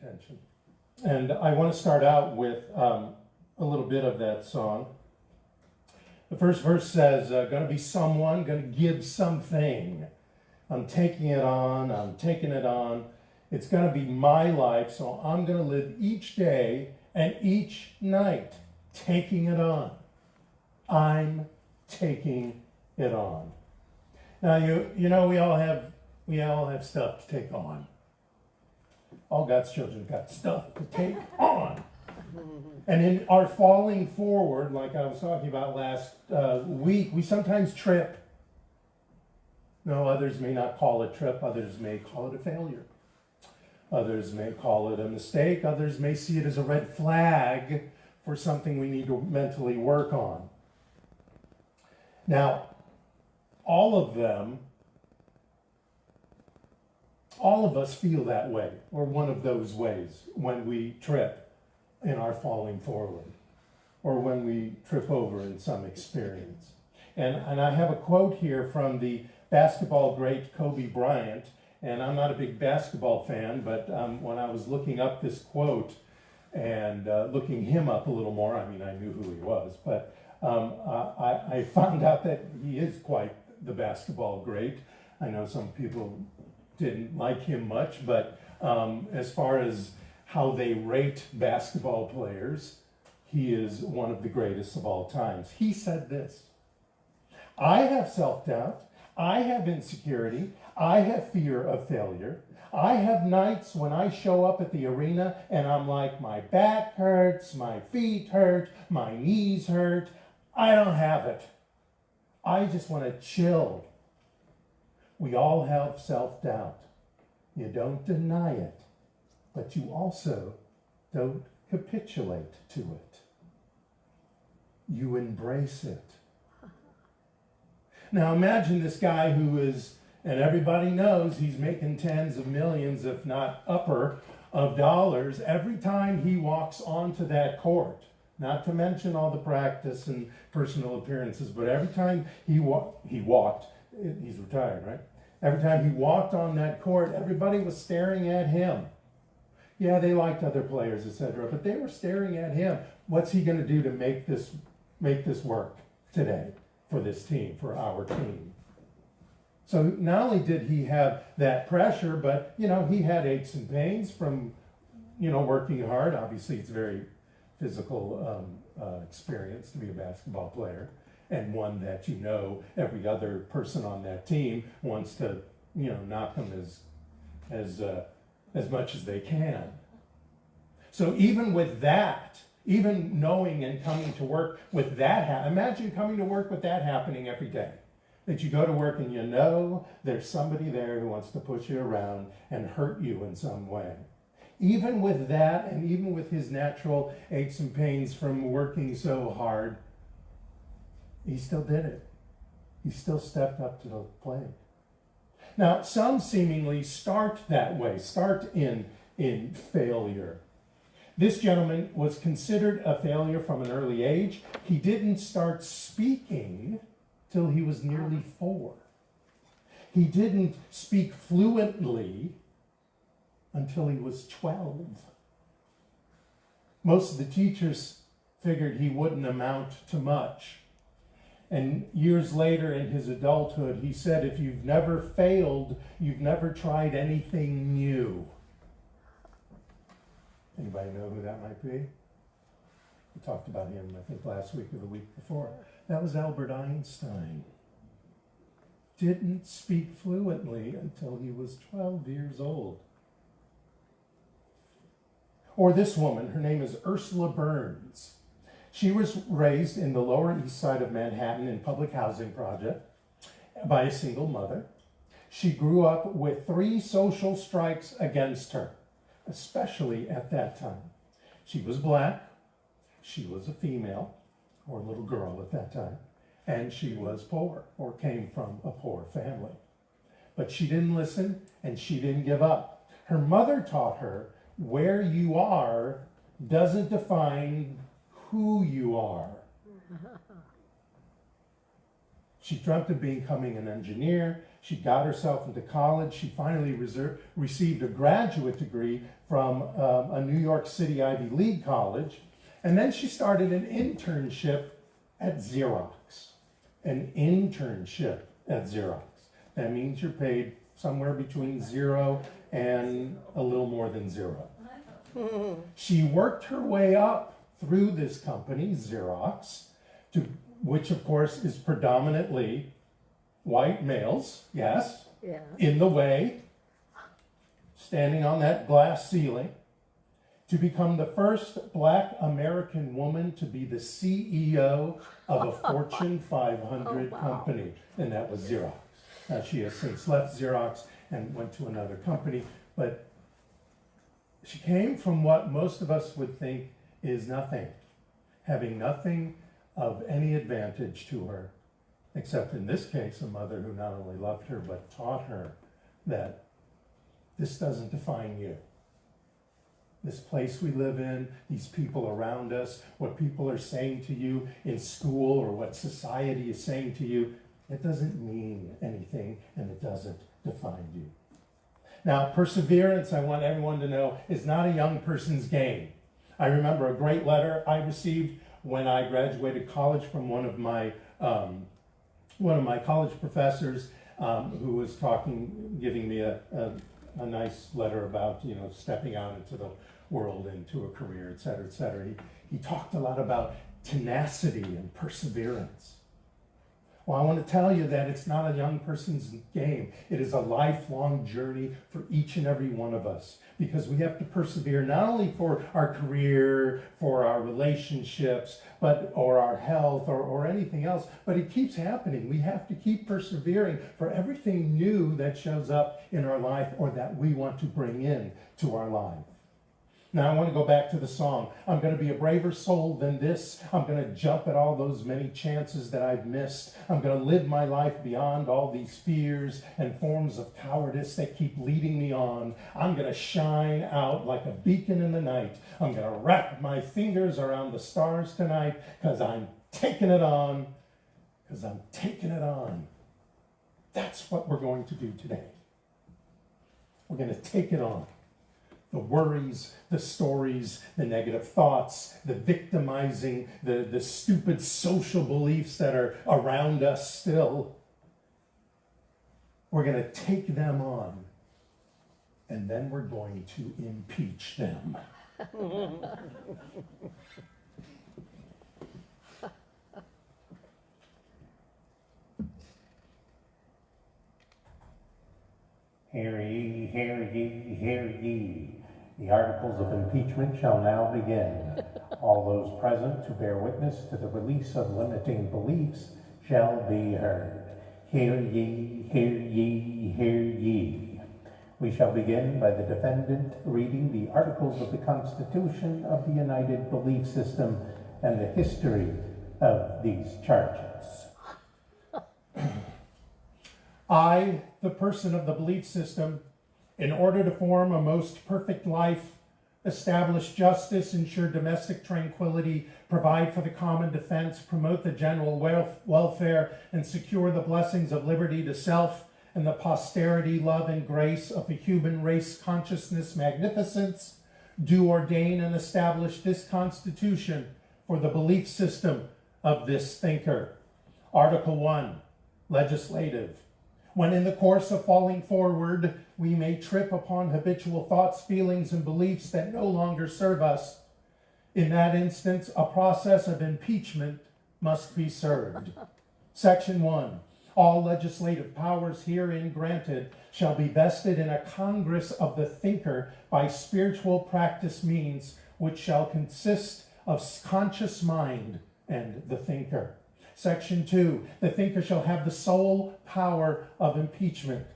attention. And I want to start out with a little bit of that song. The first verse says, going to be someone, going to give something. I'm taking it on, I'm taking it on. It's going to be my life, so I'm going to live each day and each night taking it on. I'm taking it on. Now, you know, we all have stuff to take on. All God's children got stuff to take on. And in our falling forward, like I was talking about last week, we sometimes trip. No, others may not call it trip. Others may call it a failure. Others may call it a mistake. Others may see it as a red flag for something we need to mentally work on. Now, all of us feel that way, or one of those ways, when we trip in our falling forward, or when we trip over in some experience. And I have a quote here from the basketball great Kobe Bryant, and I'm not a big basketball fan, but when I was looking up this quote and looking him up a little more, I mean, I knew who he was, but I found out that he is quite the basketball great. I know some people didn't like him much, but as far as how they rate basketball players, he is one of the greatest of all times. He said this: I have self-doubt, I have insecurity, I have fear of failure. I have nights when I show up at the arena and I'm like, my back hurts, my feet hurt, my knees hurt. I don't have it. I just want to chill. We all have self-doubt. You don't deny it, but you also don't capitulate to it. You embrace it. Now imagine this guy who is, and everybody knows he's making tens of millions, if not upper, of dollars every time he walks onto that court. Not to mention all the practice and personal appearances, but every time he walked, he's retired, right? Every time he walked on that court, everybody was staring at him. Yeah, they liked other players, etc., but they were staring at him. What's he going to do to make this work today for this team, for our team? So not only did he have that pressure, but, you know, he had aches and pains from, you know, working hard. Obviously, it's a very physical experience to be a basketball player, and one that, you know, every other person on that team wants to, you know, knock them as much as they can. So even with that, even knowing and coming to work with that, imagine coming to work with that happening every day. That you go to work and you know there's somebody there who wants to push you around and hurt you in some way. Even with that, and even with his natural aches and pains from working so hard, he still did it. He still stepped up to the plate. Now, some seemingly start that way, start in failure. This gentleman was considered a failure from an early age. He didn't start speaking till he was nearly 4. He didn't speak fluently until he was 12. Most of the teachers figured he wouldn't amount to much. And years later in his adulthood, he said, if you've never failed, you've never tried anything new. Anybody know who that might be? We talked about him, I think, last week or the week before. That was Albert Einstein. Didn't speak fluently until he was 12 years old. Or this woman, her name is Ursula Burns. She was raised in the Lower East Side of Manhattan in public housing project by a single mother. She grew up with 3 social strikes against her, especially at that time. She was black, she was a female, or a little girl at that time, and she was poor, or came from a poor family. But she didn't listen, and she didn't give up. Her mother taught her, where you are doesn't define who you are. She dreamt of becoming an engineer. She got herself into college. She finally received a graduate degree from a New York City Ivy League college. And then she started an internship at Xerox. An internship at Xerox. That means you're paid somewhere between 0 and a little more than 0. She worked her way up through this company, Xerox, which of course is predominantly white males, yes, Yeah. in the way, standing on that glass ceiling, to become the first Black American woman to be the CEO of a Fortune 500 company, and that was Xerox. Now, she has since left Xerox and went to another company, but she came from what most of us would think is nothing, having nothing of any advantage to her, except in this case, a mother who not only loved her, but taught her that this doesn't define you. This place we live in, these people around us, what people are saying to you in school or what society is saying to you, it doesn't mean anything and it doesn't define you. Now, perseverance, I want everyone to know, is not a young person's game. I remember a great letter I received when I graduated college from one of my college professors who was giving me a nice letter about, stepping out into the world, into a career, et cetera, et cetera. He talked a lot about tenacity and perseverance. Well, I want to tell you that it's not a young person's game. It is a lifelong journey for each and every one of us, because we have to persevere not only for our career, for our relationships, or our health, or anything else, but it keeps happening. We have to keep persevering for everything new that shows up in our life or that we want to bring in to our life. Now, I want to go back to the song. I'm going to be a braver soul than this. I'm going to jump at all those many chances that I've missed. I'm going to live my life beyond all these fears and forms of cowardice that keep leading me on. I'm going to shine out like a beacon in the night. I'm going to wrap my fingers around the stars tonight because I'm taking it on. Because I'm taking it on. That's what we're going to do today. We're going to take it on. The worries, the stories, the negative thoughts, the victimizing, the stupid social beliefs that are around us still. We're going to take them on, and then we're going to impeach them. Hear ye, hear ye, hear ye. The articles of impeachment shall now begin. All those present to bear witness to the release of limiting beliefs shall be heard. Hear ye, hear ye, hear ye. We shall begin by the defendant reading the articles of the Constitution of the United Belief System and the history of these charges. I, the person of the belief system, in order to form a most perfect life, establish justice, ensure domestic tranquility, provide for the common defense, promote the general welfare, and secure the blessings of liberty to self and the posterity, love, and grace of the human race, consciousness, magnificence, do ordain and establish this Constitution for the belief system of this thinker. Article 1, legislative. When in the course of falling forward, we may trip upon habitual thoughts, feelings, and beliefs that no longer serve us, in that instance, a process of impeachment must be served. Section 1. All legislative powers herein granted shall be vested in a Congress of the thinker by spiritual practice means, which shall consist of conscious mind and the thinker. Section 2, the thinker shall have the sole power of impeachment.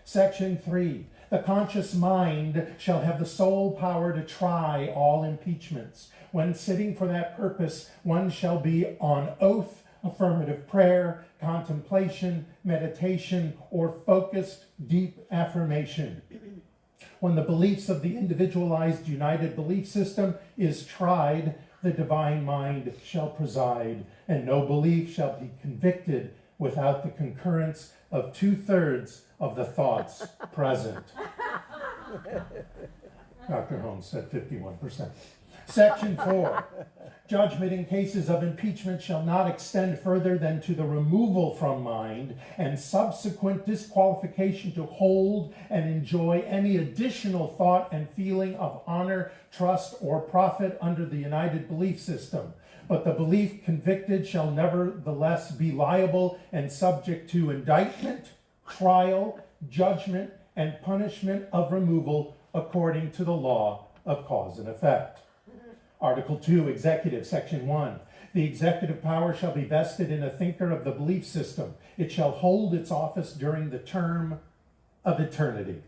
Section 3, the conscious mind shall have the sole power to try all impeachments. When sitting for that purpose, one shall be on oath, affirmative prayer, contemplation, meditation, or focused deep affirmation. When the beliefs of the individualized united belief system is tried, the divine mind shall preside, and no belief shall be convicted without the concurrence of 2/3 of the thoughts present. Dr. Holmes said 51%. Section 4, judgment in cases of impeachment shall not extend further than to the removal from mind and subsequent disqualification to hold and enjoy any additional thought and feeling of honor, trust, or profit under the united belief system. But the belief convicted shall nevertheless be liable and subject to indictment, trial, judgment, and punishment of removal according to the law of cause and effect. Article 2, Executive, Section 1. The executive power shall be vested in a thinker of the belief system. It shall hold its office during the term of eternity.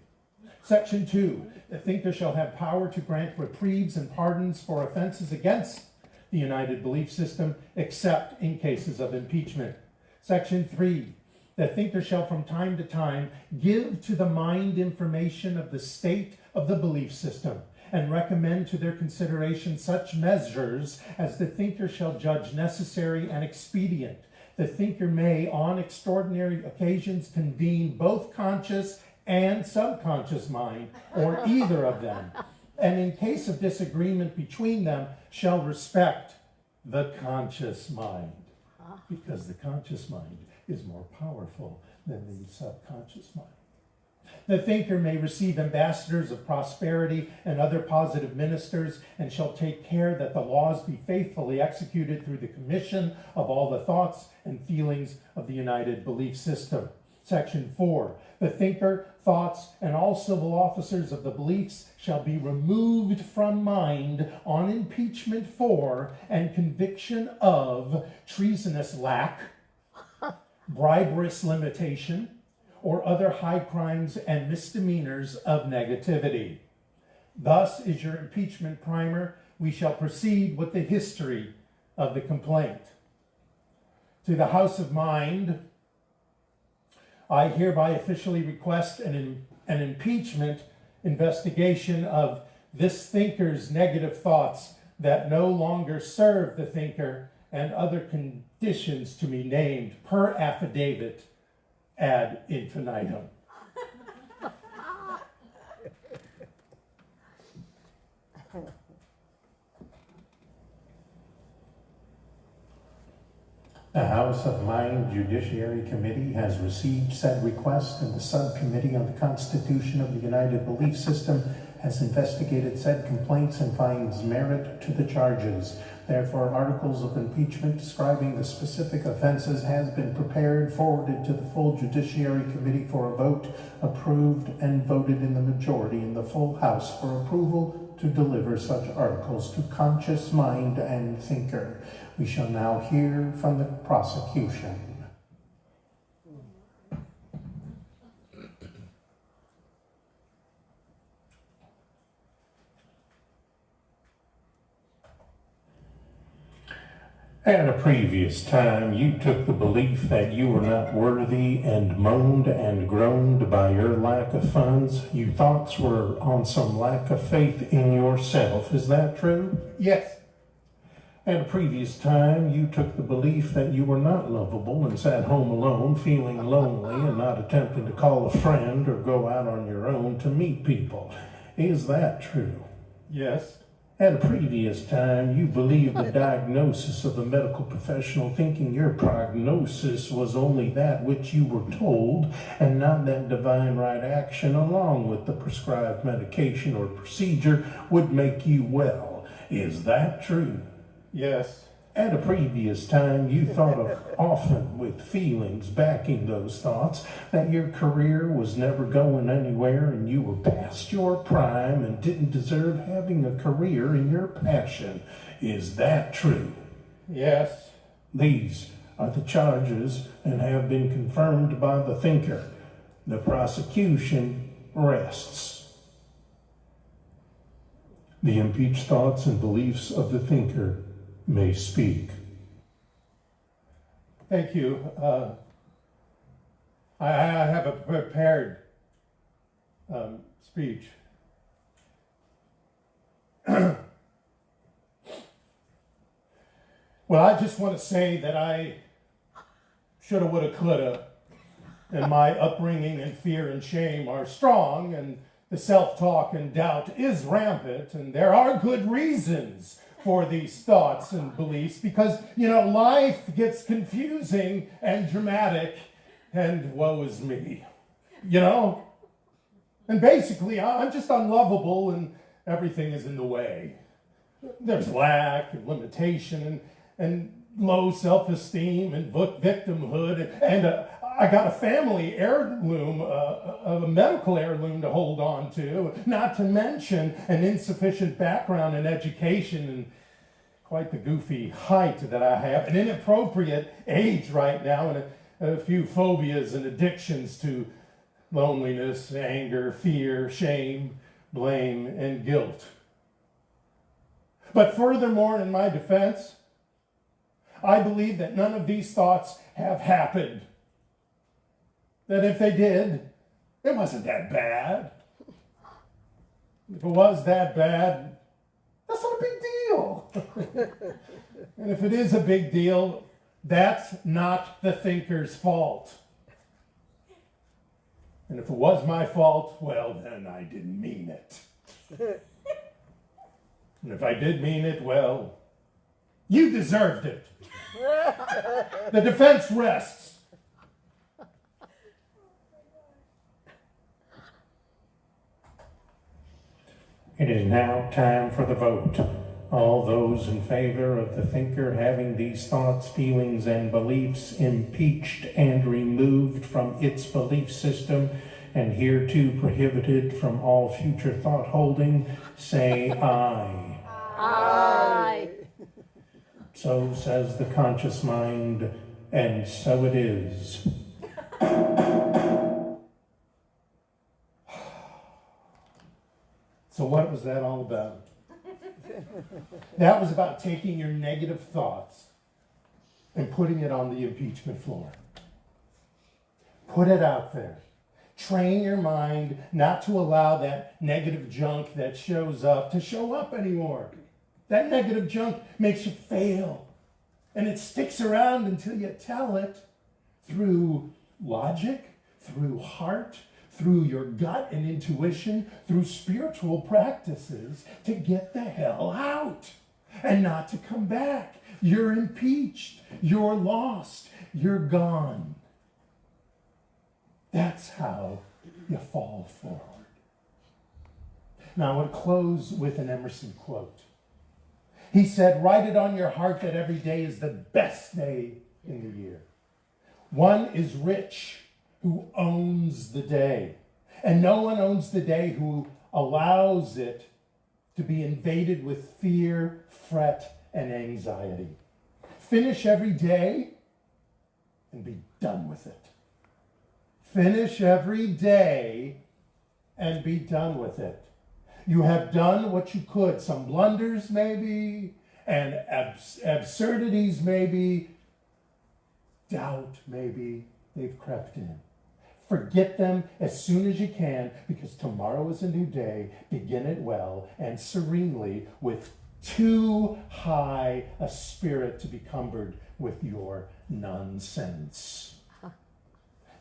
Section 2. The thinker shall have power to grant reprieves and pardons for offenses against the united belief system, except in cases of impeachment. Section 3. The thinker shall from time to time give to the mind information of the state of the belief system, and recommend to their consideration such measures as the thinker shall judge necessary and expedient. The thinker may, on extraordinary occasions, convene both conscious and subconscious mind, or either of them, and in case of disagreement between them, shall respect the conscious mind, because the conscious mind is more powerful than the subconscious mind. The thinker may receive ambassadors of prosperity and other positive ministers, and shall take care that the laws be faithfully executed through the commission of all the thoughts and feelings of the united belief system. Section 4. The thinker, thoughts, and all civil officers of the beliefs shall be removed from mind on impeachment for and conviction of treasonous lack, briberous limitation, or other high crimes and misdemeanors of negativity. Thus is your impeachment primer. We shall proceed with the history of the complaint. To the House of Mind, I hereby officially request an impeachment investigation of this thinker's negative thoughts that no longer serve the thinker, and other conditions to be named per affidavit ad infinitum. The House of Mind Judiciary Committee has received said request, and the Subcommittee on the Constitution of the United Belief System has investigated said complaints and finds merit to the charges. Therefore, articles of impeachment describing the specific offenses has been prepared, forwarded to the full Judiciary Committee for a vote, approved, and voted in the majority in the full House for approval to deliver such articles to conscious mind and thinker. We shall now hear from the prosecution. At a previous time, you took the belief that you were not worthy and moaned and groaned by your lack of funds. Your thoughts were on some lack of faith in yourself. Is that true? Yes. At a previous time, you took the belief that you were not lovable and sat home alone, feeling lonely and not attempting to call a friend or go out on your own to meet people. Is that true? Yes. At a previous time, you believed the diagnosis of a medical professional, thinking your prognosis was only that which you were told, and not that divine right action along with the prescribed medication or procedure would make you well. Is that true? Yes. At a previous time, you thought of often with feelings backing those thoughts that your career was never going anywhere and you were past your prime and didn't deserve having a career in your passion. Is that true? Yes. These are the charges and have been confirmed by the thinker. The prosecution rests. The impeached thoughts and beliefs of the thinker may speak. Thank you. I have a prepared speech. Well, I just want to say that I shoulda, woulda, coulda, and my upbringing and fear and shame are strong, and the self-talk and doubt is rampant, and there are good reasons for these thoughts and beliefs because, life gets confusing and dramatic, and woe is me, And basically, I'm just unlovable, and everything is in the way. There's lack and limitation and low self-esteem and victimhood, and I got a family heirloom, a medical heirloom to hold on to, not to mention an insufficient background in education and quite the goofy height that I have, an inappropriate age right now, and a few phobias and addictions to loneliness, anger, fear, shame, blame, and guilt. But furthermore, in my defense, I believe that none of these thoughts have happened. That if they did, it wasn't that bad. If it was that bad, that's not a big deal. And if it is a big deal, that's not the thinker's fault. And if it was my fault, well, then I didn't mean it. And if I did mean it, well, you deserved it. The defense rests. It is now time for the vote. All those in favor of the thinker having these thoughts, feelings, and beliefs impeached and removed from its belief system and hereto prohibited from all future thought holding, say aye. Aye. So says the conscious mind, and so it is. So what was that all about? That was about taking your negative thoughts and putting it on the impeachment floor. Put it out there. Train your mind not to allow that negative junk that shows up to show up anymore. That negative junk makes you fail. And it sticks around until you tell it through logic, through heart, through your gut and intuition, through spiritual practices to get the hell out and not to come back. You're impeached. You're lost. You're gone. That's how you fall forward. Now I want to close with an Emerson quote. He said, "Write it on your heart that every day is the best day in the year. One is rich who owns the day, and no one owns the day who allows it to be invaded with fear, fret, and anxiety. Finish every day and be done with it. Finish every day and be done with it. You have done what you could. Some blunders maybe, and absurdities maybe, doubt maybe, they've crept in. Forget them as soon as you can, because tomorrow is a new day. Begin it well and serenely, with too high a spirit to be cumbered with your nonsense.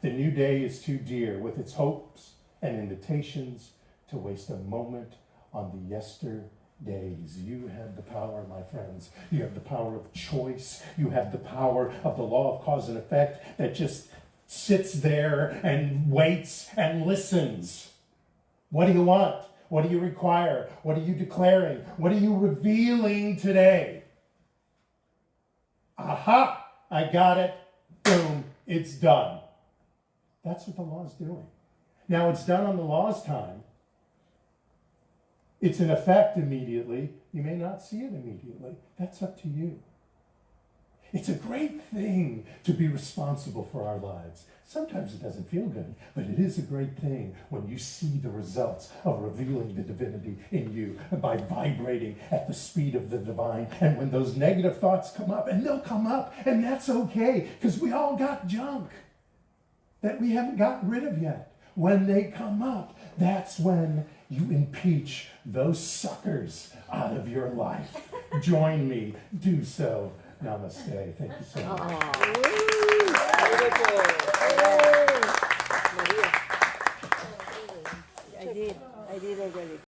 The new day is too dear, with its hopes and invitations, to waste a moment on the yesterdays. You have the power, my friends. You have the power of choice. You have the power of the law of cause and effect that just sits there and waits and listens. What do you want? What do you require? What are you declaring? What are you revealing today? Aha! I got it. Boom. It's done. That's what the law is doing. Now, it's done on the law's time. It's in effect immediately. You may not see it immediately. That's up to you. It's a great thing to be responsible for our lives. Sometimes it doesn't feel good, but it is a great thing when you see the results of revealing the divinity in you by vibrating at the speed of the divine. And when those negative thoughts come up, and they'll come up, and that's okay, because we all got junk that we haven't gotten rid of yet. When they come up, that's when you impeach those suckers out of your life. Join me. Do so. Namaste. Thank you so much. I did already.